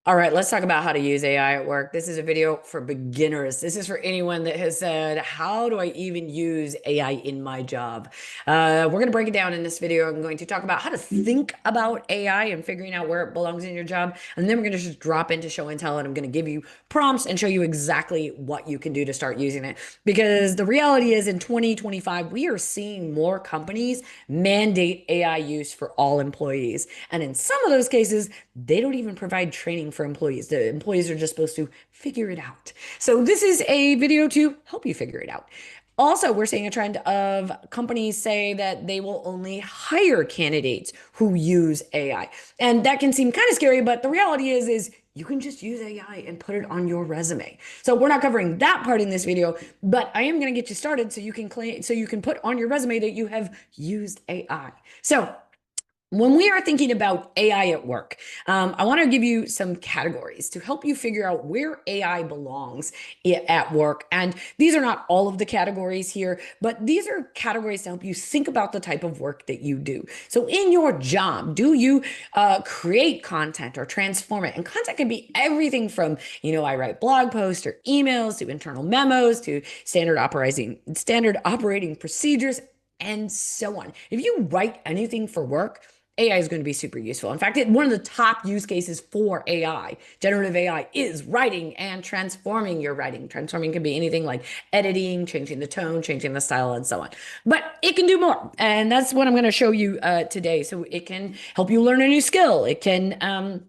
All right, let's talk about how to use AI at work. This is a video for beginners. This is for anyone that has said, how do I even use AI in my job? We're going to break it down in this video. I'm going to talk about how to think about AI and figuring out where it belongs in your job. And then we're going to just drop into show and tell, and I'm going to give you prompts and show you exactly what you can do to start using it. Because the reality is in 2025, we are seeing more companies mandate AI use for all employees. And in some of those cases, they don't even provide training for employees. The employees are just supposed to figure it out. So this is a video to help you figure it out. Also, we're seeing a trend of companies say that they will only hire candidates who use AI. And that can seem kind of scary, but the reality is you can just use AI and put it on your resume. So we're not covering that part in this video, but I am going to get you started so you can put on your resume that you have used AI. So when we are thinking about AI at work, I want to give you some categories to help you figure out where AI belongs at work. And these are not all of the categories here, but these are categories to help you think about the type of work that you do. So in your job, do you create content or transform it? And content can be everything from, I write blog posts or emails to internal memos to standard operating procedures and so on. If you write anything for work, AI is going to be super useful. In fact, one of the top use cases for AI, generative AI, is writing and transforming your writing. Transforming can be anything like editing, changing the tone, changing the style, and so on. But it can do more. And that's what I'm going to show you today. So it can help you learn a new skill. It can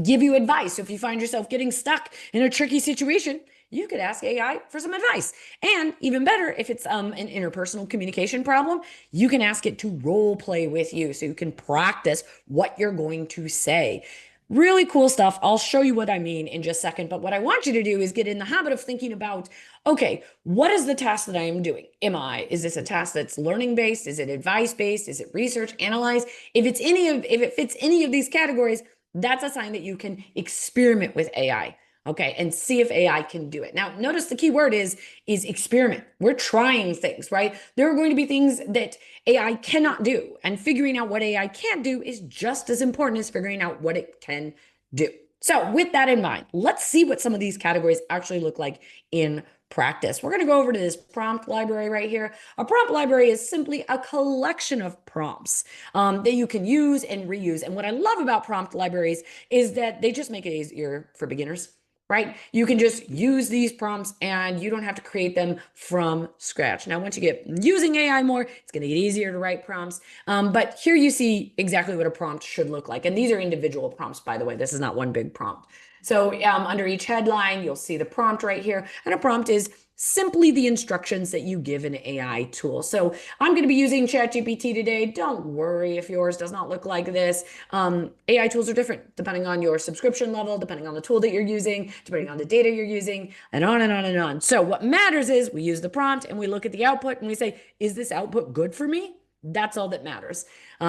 give you advice. So if you find yourself getting stuck in a tricky situation, you could ask AI for some advice. And even better, if it's an interpersonal communication problem, you can ask it to role play with you so you can practice what you're going to say. Really cool stuff. I'll show you what I mean in just a second. But what I want you to do is get in the habit of thinking about, okay, what is the task that I am doing? Is this a task that's learning based? Is it advice based? Is it research, analyze? If it fits any of these categories, that's a sign that you can experiment with AI. Okay, and see if AI can do it. Now, notice the key word is experiment. We're trying things, right? There are going to be things that AI cannot do, and figuring out what AI can't do is just as important as figuring out what it can do. So, with that in mind, let's see what some of these categories actually look like in practice. We're going to go over to this prompt library right here. A prompt library is simply a collection of prompts that you can use and reuse. And what I love about prompt libraries is that they just make it easier for beginners, right? You can just use these prompts and you don't have to create them from scratch. Now, once you get using AI more, it's going to get easier to write prompts. But here you see exactly what a prompt should look like. And these are individual prompts, by the way. This is not one big prompt. So under each headline, you'll see the prompt right here. And a prompt is simply the instructions that you give an AI tool. So I'm going to be using ChatGPT today. Don't worry if yours does not look like this. AI tools are different depending on your subscription level, depending on the tool that you're using, depending on the data you're using, and on and on and on. So what matters is we use the prompt and we look at the output and we say, is this output good for me? That's all that matters.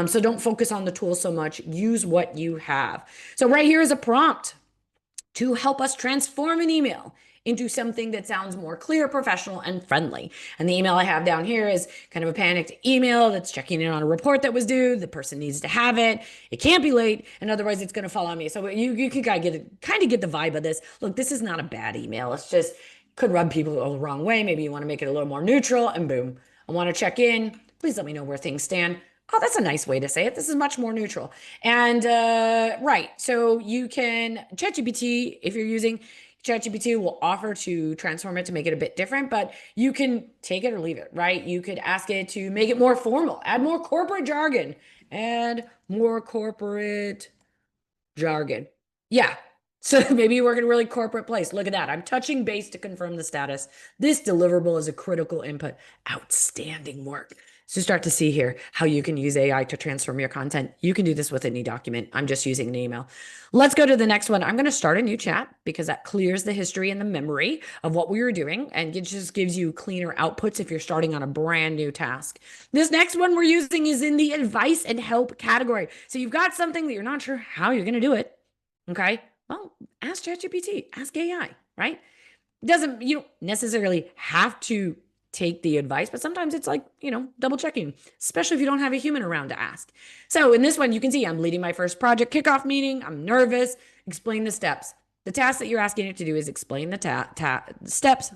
So don't focus on the tool so much. Use what you have. So right here is a prompt to help us transform an email into something that sounds more clear, professional, and friendly. And the email I have down here is kind of a panicked email that's checking in on a report that was due. The person needs to have it. It can't be late, and otherwise it's going to fall on me. So you can kind of get the vibe of this. Look, this is not a bad email. It's just could rub people the wrong way. Maybe you want to make it a little more neutral, and boom. I want to check in. Please let me know where things stand. Oh, that's a nice way to say it. This is much more neutral. And right, so you can, ChatGPT, if you're using ChatGPT, will offer to transform it to make it a bit different, but you can take it or leave it, right? You could ask it to make it more formal, add more corporate jargon, add more corporate jargon. Yeah. So maybe you work in a really corporate place. Look at that. I'm touching base to confirm the status. This deliverable is a critical input. Outstanding work. So start to see here how you can use AI to transform your content. You can do this with any document. I'm just using an email. Let's go to the next one. I'm going to start a new chat because that clears the history and the memory of what we were doing, and it just gives you cleaner outputs if you're starting on a brand new task. This next one we're using is in the advice and help category. So you've got something that you're not sure how you're going to do it. Okay. Well, ask ChatGPT, ask AI, right? You don't necessarily have to take the advice, but sometimes it's like, double checking, especially if you don't have a human around to ask. So in this one, you can see I'm leading my first project kickoff meeting. I'm nervous. Explain the steps. The task that you're asking it to do is explain the steps.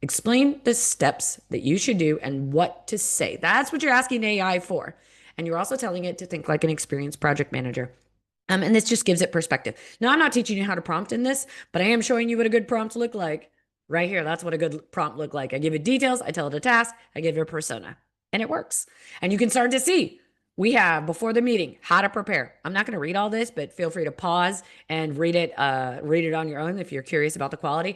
Explain the steps that you should do and what to say. That's what you're asking AI for. And you're also telling it to think like an experienced project manager. And this just gives it perspective. Now, I'm not teaching you how to prompt in this, but I am showing you what a good prompt look like. Right here, that's what a good prompt look like. I give it details, I tell it a task, I give it a persona, and it works. And you can start to see we have before the meeting how to prepare. I'm not going to read all this, but feel free to pause and read it on your own if you're curious about the quality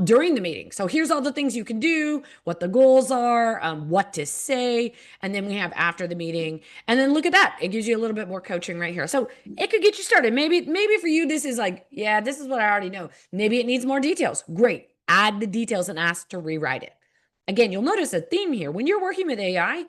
during the meeting. So here's all the things you can do, what the goals are, what to say, and then we have after the meeting. And then look at that, it gives you a little bit more coaching right here. So it could get you started. Maybe for you this is like, yeah, this is what I already know. Maybe it needs more details. Great, add the details and ask to rewrite it. Again, you'll notice a theme here when you're working with AI.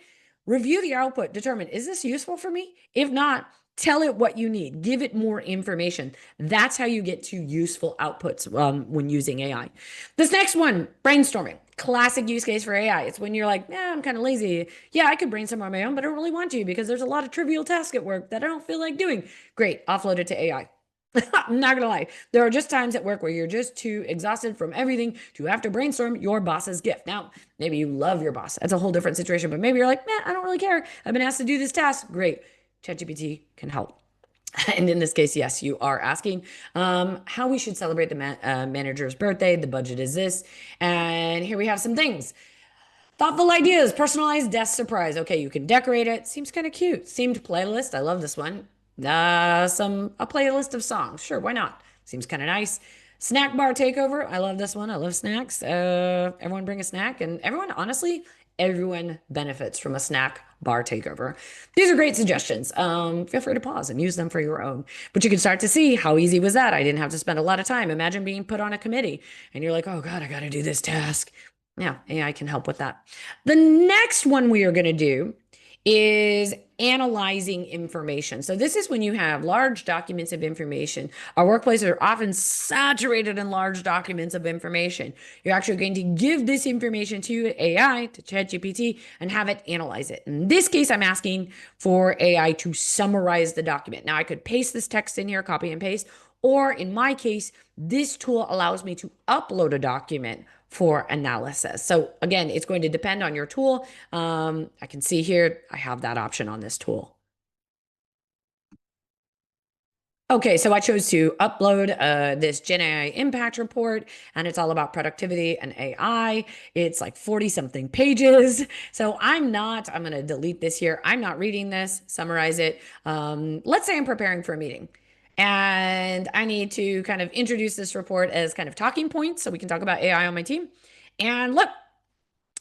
Review the output, determine, is this useful for me? If not, tell it what you need, give it more information. That's how you get to useful outputs when using AI. This next one, brainstorming. Classic use case for AI. It's when you're like, I'm kind of lazy. Yeah, I could brainstorm on my own, but I don't really want to because there's a lot of trivial tasks at work that I don't feel like doing. Great, offload it to AI. I'm not gonna lie. There are just times at work where you're just too exhausted from everything to have to brainstorm your boss's gift. Now, maybe you love your boss. That's a whole different situation, but maybe you're like, I don't really care. I've been asked to do this task. Great. ChatGPT can help. And in this case, yes, you are asking how we should celebrate the manager's birthday. The budget is this. And here we have some things. Thoughtful ideas, personalized desk surprise. Okay, you can decorate it. Seems kind of cute. Themed playlist. I love this one. A playlist of songs. Sure, why not? Seems kind of nice. Snack bar takeover. I love this one. I love snacks. Everyone bring a snack, and honestly, everyone benefits from a snack bar takeover. These are great suggestions. Feel free to pause and use them for your own. But you can start to see how easy was that. I didn't have to spend a lot of time. Imagine being put on a committee, and you're like, oh God, I got to do this task. Yeah, AI can help with that. The next one we are going to do is analyzing information. So this is when you have large documents of information. Our workplaces are often saturated in large documents of information. You're actually going to give this information to AI, to ChatGPT, and have it analyze it. In this case, I'm asking for AI to summarize the document. Now, I could paste this text in here, copy and paste, or in my case, this tool allows me to upload a document for analysis. So again, it's going to depend on your tool. I can see here, I have that option on this tool. Okay, so I chose to upload this Gen AI impact report, and it's all about productivity and AI. It's like 40 something pages. So I'm going to delete this here. I'm not reading this, summarize it. Let's say I'm preparing for a meeting. And I need to kind of introduce this report as kind of talking points so we can talk about AI on my team. And look,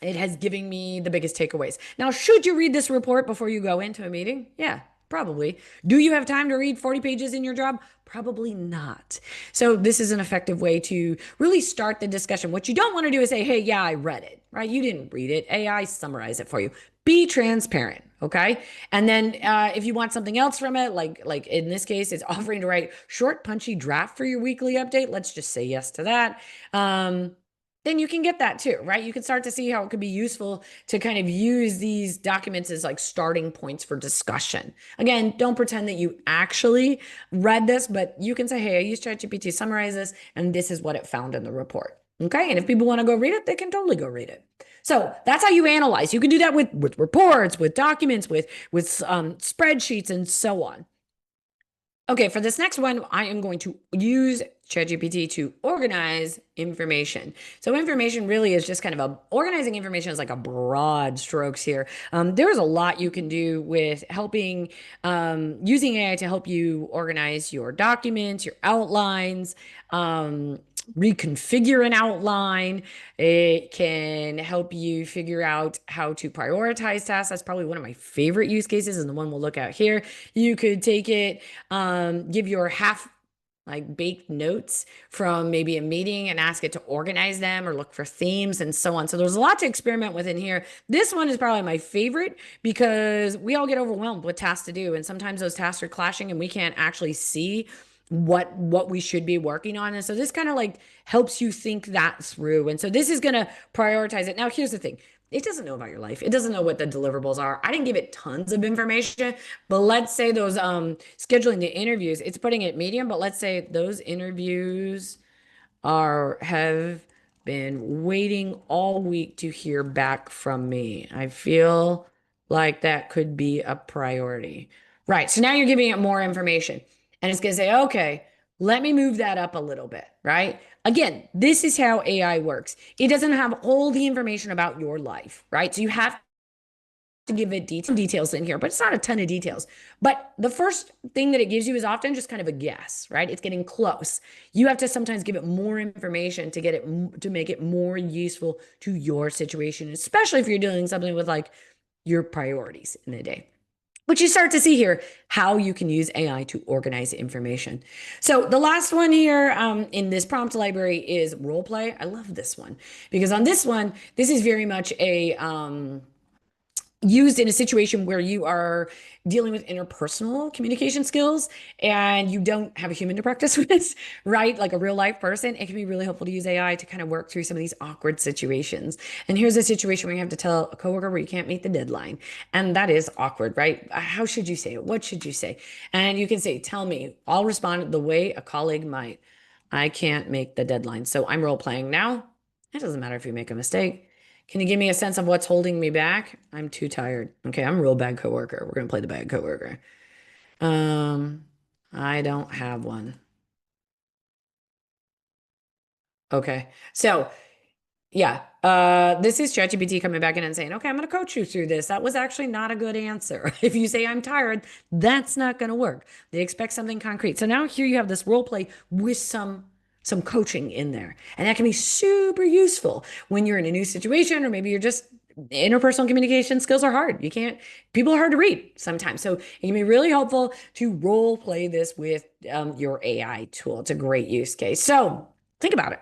it has given me the biggest takeaways. Now, should you read this report before you go into a meeting? Yeah, probably. Do you have time to read 40 pages in your job? Probably not. So this is an effective way to really start the discussion. What you don't want to do is say, hey, yeah, I read it, right? You didn't read it. AI summarize it for you. Be transparent, okay? And then if you want something else from it, like in this case, it's offering to write short, punchy draft for your weekly update. Let's just say yes to that. Then you can get that too, right? You can start to see how it could be useful to kind of use these documents as like starting points for discussion. Again, don't pretend that you actually read this, but you can say, hey, I used ChatGPT to summarize this, and this is what it found in the report. Okay. And if people want to go read it, they can totally go read it. So that's how you analyze. You can do that with reports, with documents, with spreadsheets, and so on. Okay, for this next one, I am going to use ChatGPT to organize information. So information really is just kind of organizing information is like a broad strokes here. There's a lot you can do with helping, using AI to help you organize your documents, your outlines, reconfigure an outline. It can help you figure out how to prioritize tasks. That's probably one of my favorite use cases and the one we'll look at here. You could take it, give your baked notes from maybe a meeting and ask it to organize them or look for themes and so on. So there's a lot to experiment with in here. This one is probably my favorite because we all get overwhelmed with tasks to do. And sometimes those tasks are clashing and we can't actually see what we should be working on. And so this kind of like helps you think that through. And so this is going to prioritize it. Now, here's the thing. It doesn't know about your life. It doesn't know what the deliverables are. I didn't give it tons of information, but let's say those scheduling the interviews, it's putting it medium, but let's say those interviews are have been waiting all week to hear back from me. I feel like that could be a priority. Right. So now you're giving it more information. And it's going to say, okay, let me move that up a little bit. Right. Again, this is how AI works. It doesn't have all the information about your life. Right. So you have to give it details in here, but it's not a ton of details. But the first thing that it gives you is often just kind of a guess, right? It's getting close. You have to sometimes give it more information to get it to make it more useful to your situation, especially if you're doing something with like your priorities in the day. But you start to see here how you can use AI to organize information. So the last one here in this prompt library is role play. I love this one because on this one, this is very much a used in a situation where you are dealing with interpersonal communication skills and you don't have a human to practice with, right? Like a real life person, it can be really helpful to use AI to kind of work through some of these awkward situations. And here's a situation where you have to tell a coworker where you can't meet the deadline. And that is awkward, right? How should you say it? What should you say? And you can say, tell me, I'll respond the way a colleague might. I can't make the deadline. So I'm role playing now. It doesn't matter if you make a mistake. Can you give me a sense of what's holding me back? I'm too tired. Okay, I'm a real bad coworker. We're gonna play the bad coworker. Um, I don't have one. Okay. So yeah, this is ChatGPT coming back in and saying, okay, I'm going to coach you through this. That was actually not a good answer. If you say I'm tired, that's not going to work. They expect something concrete. So now here you have this role play with some coaching in there. And that can be super useful when you're in a new situation, or maybe you're just interpersonal communication skills are hard. You can't, people are hard to read sometimes. So it can be really helpful to role play this with your AI tool. It's a great use case. So think about it.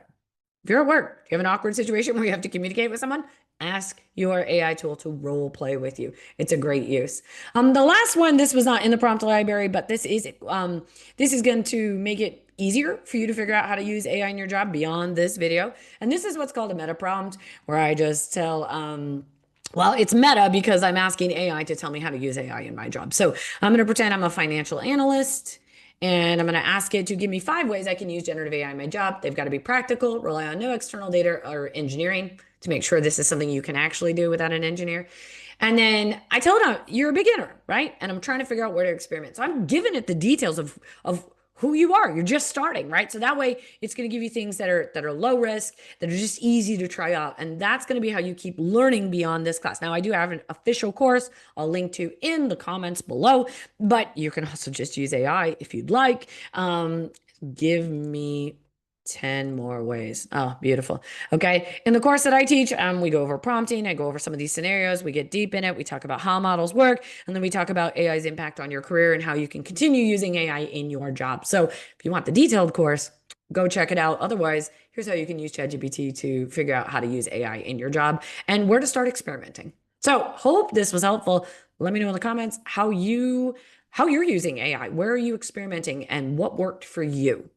If you're at work, you have an awkward situation where you have to communicate with someone, ask your AI tool to role play with you. It's a great use. The last one, this was not in the prompt library, but this is going to make it easier for you to figure out how to use AI in your job beyond this video. And this is what's called a meta prompt, where I just tell well, it's meta because I'm asking AI to tell me how to use AI in my job. So I'm going to pretend I'm a financial analyst. And I'm going to ask it to give me 5 ways I can use generative AI in my job. They've got to be practical, rely on no external data or engineering to make sure this is something you can actually do without an engineer. And then I tell it, you're a beginner, right? And I'm trying to figure out where to experiment. So I'm giving it the details of who you are. You're just starting, right? So that way it's going to give you things that are low risk, that are just easy to try out. And that's going to be how you keep learning beyond this class. Now, I do have an official course I'll link to in the comments below, but you can also just use AI if you'd like. Give me 10 more ways. Oh, beautiful. Okay. In the course that I teach, we go over prompting. I go over some of these scenarios. We get deep in it. We talk about how models work. And then we talk about AI's impact on your career and how you can continue using AI in your job. So if you want the detailed course, go check it out. Otherwise, here's how you can use ChatGPT to figure out how to use AI in your job and where to start experimenting. So hope this was helpful. Let me know in the comments how you're using AI. Where are you experimenting and what worked for you?